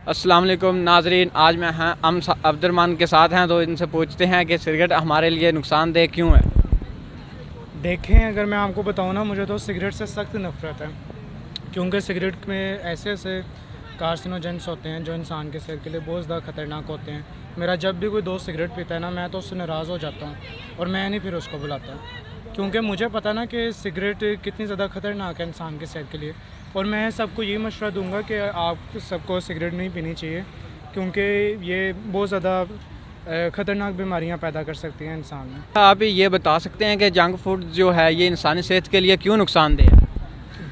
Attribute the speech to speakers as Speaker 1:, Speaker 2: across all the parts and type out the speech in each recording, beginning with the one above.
Speaker 1: अस्सलाम वालेकुम नाजरीन, आज मैं हम अब्दुलरहमान के साथ हैं तो इनसे पूछते हैं कि सिगरेट हमारे लिए नुकसानदेह क्यों है।
Speaker 2: देखें, अगर मैं आपको बताऊं ना, मुझे तो सिगरेट से सख्त नफ़रत है, क्योंकि सिगरेट में ऐसे ऐसे कार्सिनोजेंस होते हैं जो इंसान के सेहत के लिए बहुत ज़्यादा ख़तरनाक होते हैं। मेरा जब भी कोई दोस्त सिगरेट पीता है ना, मैं तो उससे नाराज़ हो जाता हूँ और मैं नहीं फिर उसको बुलाता, क्योंकि मुझे पता ना कि सिगरेट कितनी ज़्यादा ख़तरनाक है इंसान के सेहत के लिए। और मैं सबको ये मशवरा दूंगा कि आप सबको सिगरेट नहीं पीनी चाहिए, क्योंकि ये बहुत ज़्यादा ख़तरनाक बीमारियां पैदा कर सकती हैं इंसान में।
Speaker 1: आप ये बता सकते हैं कि जंक फूड जो है ये इंसानी सेहत के लिए क्यों नुकसानदेह है?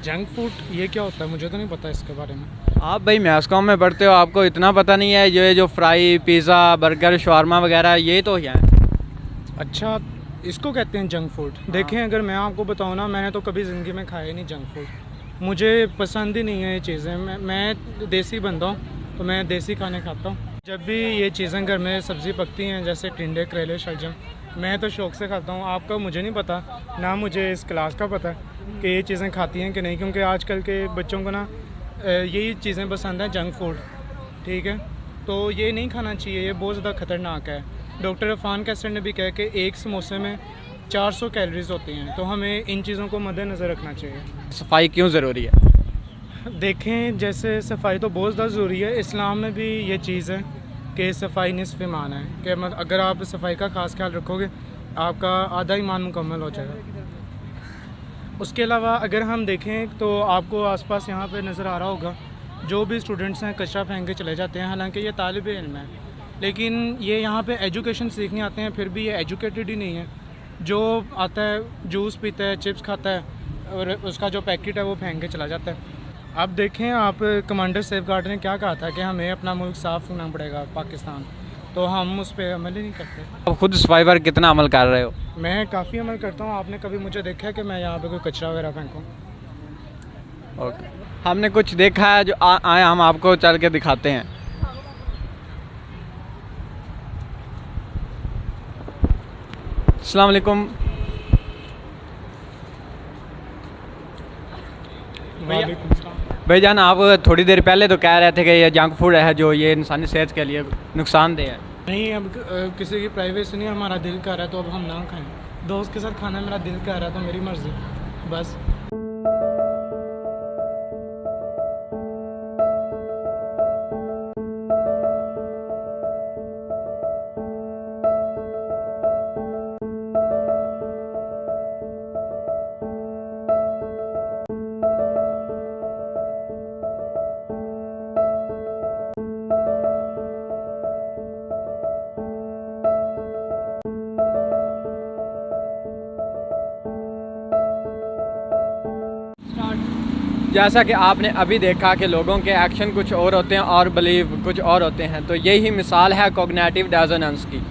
Speaker 2: जंक फूड ये क्या होता है, मुझे तो नहीं पता इसके बारे में।
Speaker 1: आप भाई मैस्कॉम में पढ़ते हो, आपको इतना पता नहीं है? ये जो फ्राई, पिज़्ज़ा, बर्गर, शवारमा वगैरह ये तो हैं।
Speaker 2: अच्छा, इसको कहते हैं जंक फूड। देखें, अगर मैं आपको बताऊँ ना, मैंने तो कभी ज़िंदगी में खाया ही नहीं जंक फूड। मुझे पसंद ही नहीं है ये चीज़ें। मैं देसी बंदा हूँ तो मैं देसी खाने खाता हूँ। जब भी ये चीज़ें घर में सब्ज़ी पकती हैं, जैसे टिंडे, करेले, शलजम, मैं तो शौक़ से खाता हूँ। आपका मुझे नहीं पता, ना मुझे इस क्लास का पता कि ये चीज़ें खाती हैं कि नहीं, क्योंकि आजकल के बच्चों को ना यही चीज़ें पसंद हैं, जंक फूड। ठीक है, तो ये नहीं खाना चाहिए, ये बहुत ज़्यादा ख़तरनाक है। डॉक्टर इरफान कैसर ने भी कहा कि एक समोसे में 400 कैलोरीज होती हैं, तो हमें इन चीज़ों को मद्देनज़र रखना चाहिए।
Speaker 1: सफाई क्यों ज़रूरी है?
Speaker 2: देखें, जैसे सफाई तो बहुत ज़्यादा ज़रूरी है। इस्लाम में भी ये चीज़ है कि सफाई निस्फ़ ईमान है, कि अगर आप सफाई का ख़ास ख्याल रखोगे, आपका आधा ईमान मुकम्मल हो जाएगा। उसके अलावा अगर हम देखें तो आपको आसपास यहाँ पे नज़र आ रहा होगा, जो भी स्टूडेंट्स हैं कचरा फेंक के चले जाते हैं। हालांकि ये तालिब इल्म है, लेकिन ये यहाँ पे एजुकेशन सीखने आते हैं, फिर भी ये एजुकेटेड ही नहीं है। जो आता है, जूस पीता है, चिप्स खाता है और उसका जो पैकेट है वो फेंक के चला जाता है। आप देखें, आप कमांडर सेफगार्ड ने क्या कहा था कि हमें अपना मुल्क साफ़ रखना पड़ेगा, पाकिस्तान, तो हम उस पर अमल ही नहीं करते।
Speaker 1: आप खुद सफाई पर कितना अमल कर रहे हो?
Speaker 2: मैं काफ़ी अमल करता हूँ। आपने कभी मुझे देखा है कि मैं यहाँ पे कोई कचरा वगैरह फेंकूँ?
Speaker 1: ओके, हमने कुछ देखा है जो आए हम आपको चल के दिखाते हैं। अस्सलाम वालेकुम भाईजान, आप थोड़ी देर पहले तो कह रहे थे कि ये जंक फूड है जो ये इंसानी सेहत के लिए नुकसानदेह है।
Speaker 2: नहीं, अब किसी की प्राइवेसी नहीं, हमारा दिल कर रहा है तो अब हम ना खाएं। दोस्त के साथ खाना मेरा दिल कर रहा है तो मेरी मर्ज़ी, बस।
Speaker 1: जैसा कि आपने अभी देखा कि लोगों के एक्शन कुछ और होते हैं और बिलीव कुछ और होते हैं, तो यही मिसाल है कॉग्निटिव डिसोनेंस की।